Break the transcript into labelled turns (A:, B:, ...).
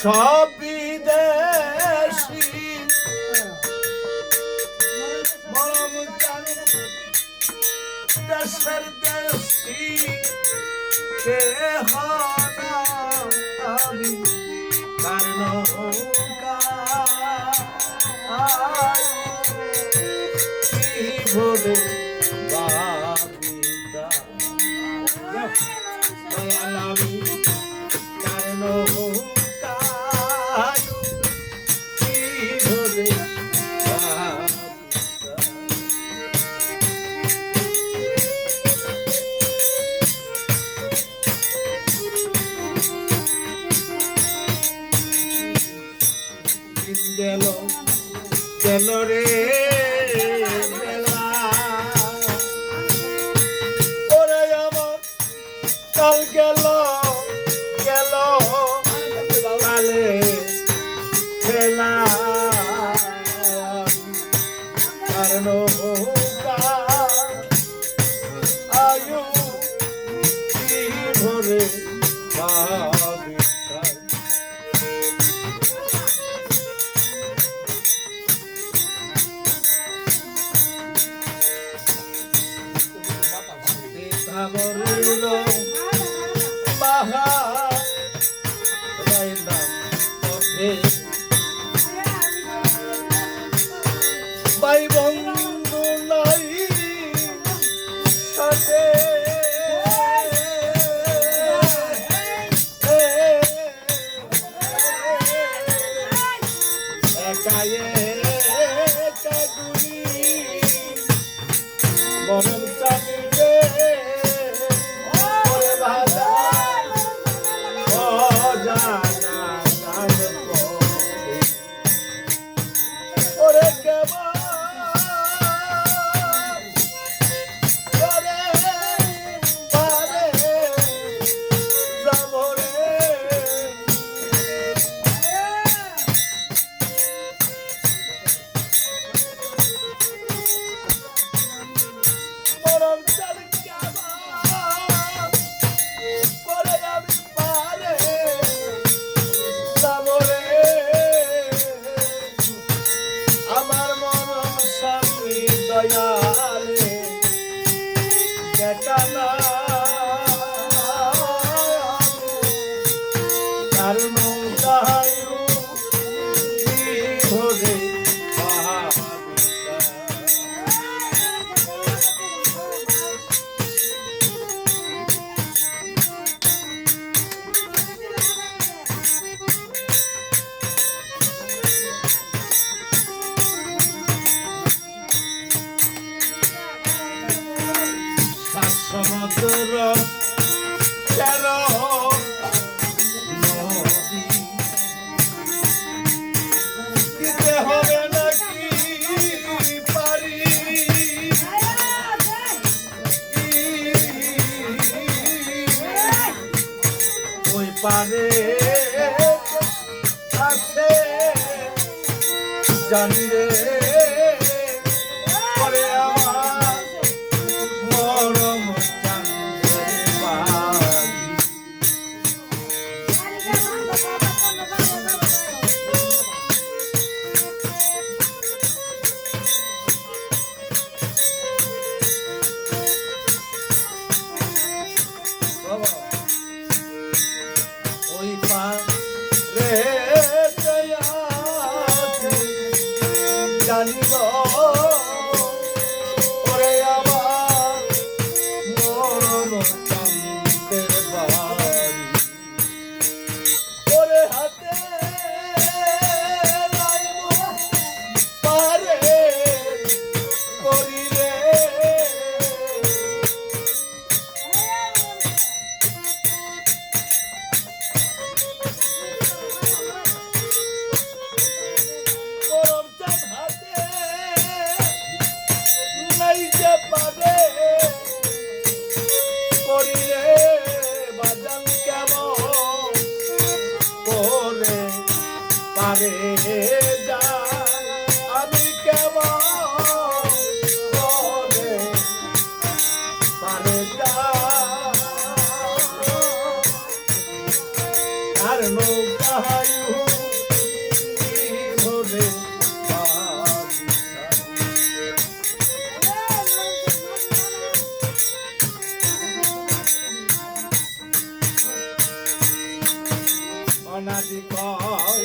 A: সব বিদেশি মরম জানি দেশের দেশি কে হনা আমি কারণ কি ভোরে বাবিতা আমি কারণ কি ভোরে গেল গেল রে ওরে আমার কাল গেল গেল কালে খেলা কারণ আয়ু কি ভরে সাগরিল বাহা রাইলাম পথে ভাই বন্ধু নাই সাথে একাই একাগুলি মরম চালিলে দয়ালে কেটানা কারণ তাহায়ু কি ভরে সমুদ্র তেরো নদী দিতে হবে নাকি পারি ওই পারে আছে জানি রে ওই পারে জানিব ওরে আমার মরণ চাঁদের বাড়ি ওরে হাতে পারে করিলে পারে যা আমি কেমন পারে যা আর নৌকা অনাদি কয়